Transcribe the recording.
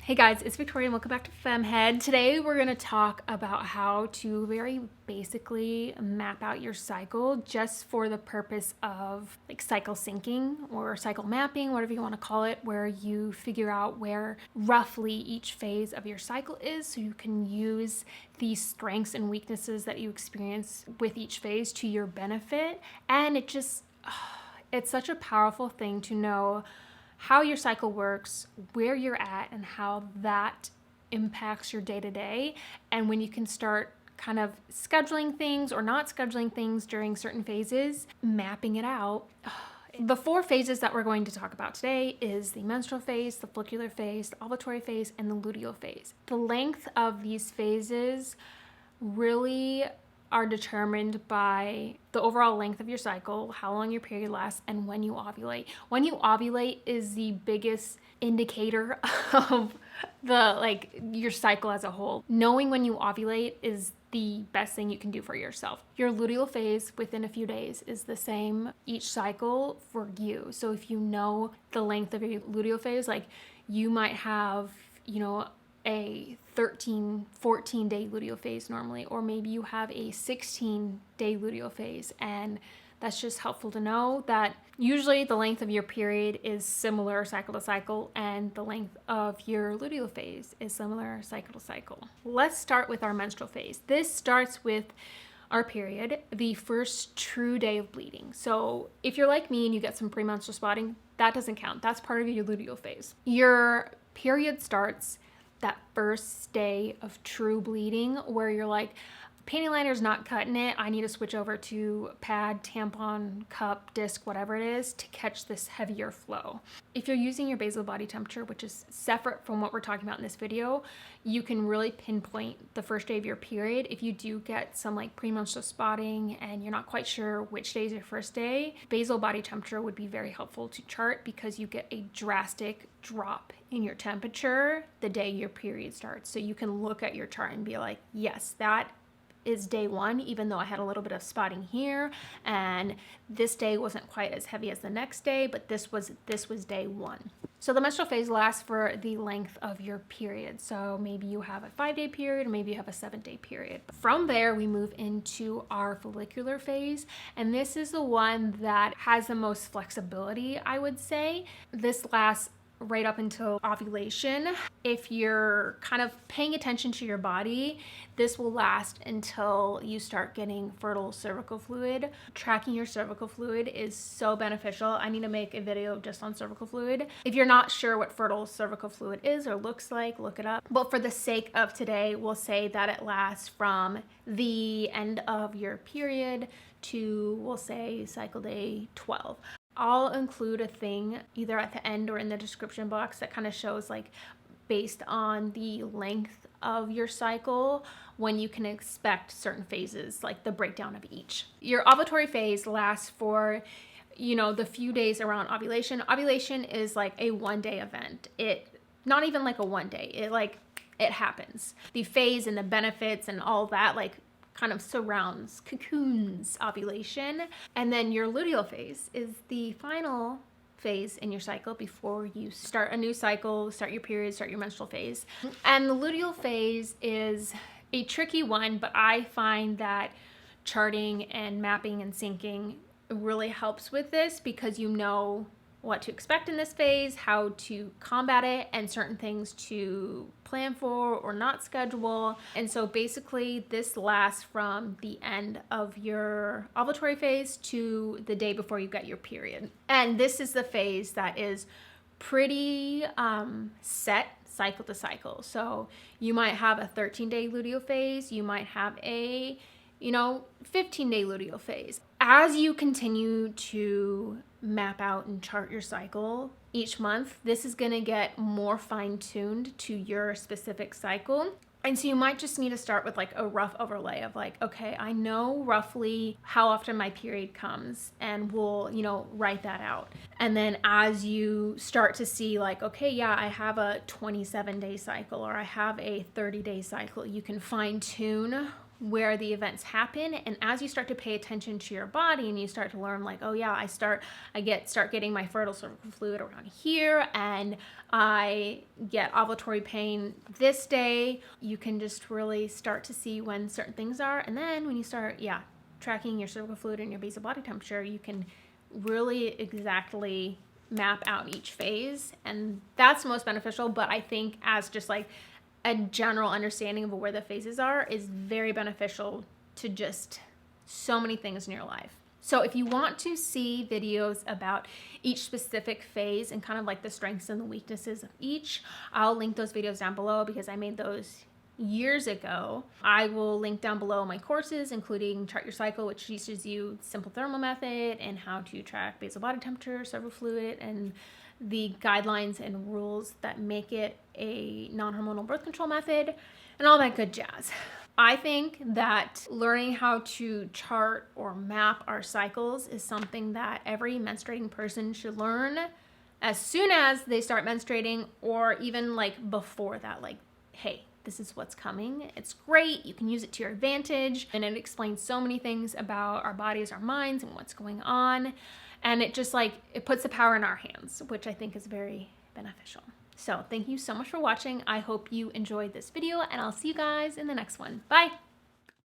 Hey guys, it's Victoria and welcome back to FemmeHead. Today we're going to talk about how to very basically map out your cycle just for the purpose of like cycle syncing or cycle mapping, whatever you want to call it, where you figure out where roughly each phase of your cycle is so you can use the strengths and weaknesses that you experience with each phase to your benefit. And it's such a powerful thing to know how your cycle works, where you're at, and how that impacts your day-to-day. And when you can start kind of scheduling things or not scheduling things during certain phases, mapping it out. The 4 phases that we're going to talk about today is the menstrual phase, the follicular phase, the ovulatory phase, and the luteal phase. The length of these phases really are determined by the overall length of your cycle, how long your period lasts, and when you ovulate. When you ovulate is the biggest indicator of your cycle as a whole. Knowing when you ovulate is the best thing you can do for yourself. Your luteal phase within a few days is the same each cycle for you. So if you know the length of your luteal phase, like you might have, a 13, 14-day luteal phase normally, or maybe you have a 16-day luteal phase. And that's just helpful to know that usually the length of your period is similar cycle to cycle, and the length of your luteal phase is similar cycle to cycle. Let's start with our menstrual phase. This starts with our period, the first true day of bleeding. So if you're like me and you get some premenstrual spotting, that doesn't count. That's part of your luteal phase. Your period starts that first day of true bleeding where you're like, panty liner's not cutting it. I need to switch over to pad, tampon, cup, disc, whatever it is to catch this heavier flow. If you're using your basal body temperature, which is separate from what we're talking about in this video, you can really pinpoint the first day of your period. If you do get some like premenstrual spotting and you're not quite sure which day is your first day, basal body temperature would be very helpful to chart because you get a drastic drop in your temperature the day your period starts. So you can look at your chart and be like, yes, that is day 1, even though I had a little bit of spotting here and this day wasn't quite as heavy as the next day, but this was day 1. So the menstrual phase lasts for the length of your period. So maybe you have a 5-day period, or maybe you have a 7-day period. From there, we move into our follicular phase. And this is the one that has the most flexibility, I would say. This lasts right up until ovulation. If you're kind of paying attention to your body, this will last until you start getting fertile cervical fluid. Tracking your cervical fluid is so beneficial. I need to make a video just on cervical fluid. If you're not sure what fertile cervical fluid is or looks like, look it up. But for the sake of today, we'll say that it lasts from the end of your period to, we'll say, cycle day 12. I'll include a thing either at the end or in the description box that kind of shows like based on the length of your cycle when you can expect certain phases, like the breakdown of each. Your ovulatory phase lasts for the few days around ovulation. Ovulation is like a 1-day event. Not even like a 1 day. It happens. The phase and the benefits and all that kind of surrounds, cocoons ovulation. And then your luteal phase is the final phase in your cycle before you start a new cycle, start your period, start your menstrual phase. And the luteal phase is a tricky one, but I find that charting and mapping and syncing really helps with this because you know what to expect in this phase, how to combat it, and certain things to plan for or not schedule. And so basically this lasts from the end of your ovulatory phase to the day before you get your period. And this is the phase that is pretty set cycle to cycle. So you might have a 13-day luteal phase, you might have a 15-day luteal phase. As you continue to map out and chart your cycle each month, this is going to get more fine-tuned to your specific cycle. And so you might just need to start with a rough overlay of okay, I know roughly how often my period comes, and we'll, write that out. And then as you start to see okay, yeah, I have a 27-day cycle or I have a 30-day cycle, you can fine tune where the events happen. And as you start to pay attention to your body and you start to learn like, oh yeah, I start getting my fertile cervical fluid around here, and I get ovulatory pain this day, you can just really start to see when certain things are. And then when you start, tracking your cervical fluid and your basal body temperature, you can really exactly map out each phase. And that's most beneficial. But I think as just like a general understanding of where the phases are is very beneficial to just so many things in your life. So if you want to see videos about each specific phase and kind of like the strengths and the weaknesses of each, I'll link those videos down below because I made those years ago. I will link down below my courses, including Chart Your Cycle, which teaches you sympto-thermal method and how to track basal body temperature, cervical fluid, and the guidelines and rules that make it a non-hormonal birth control method, and all that good jazz. I think that learning how to chart or map our cycles is something that every menstruating person should learn as soon as they start menstruating, or even like before that, like, hey, this is what's coming. It's great. You can use it to your advantage, and it explains so many things about our bodies, our minds, and what's going on. And it just like, it puts the power in our hands, which I think is very beneficial. So thank you so much for watching. I hope you enjoyed this video, and I'll see you guys in the next one. Bye.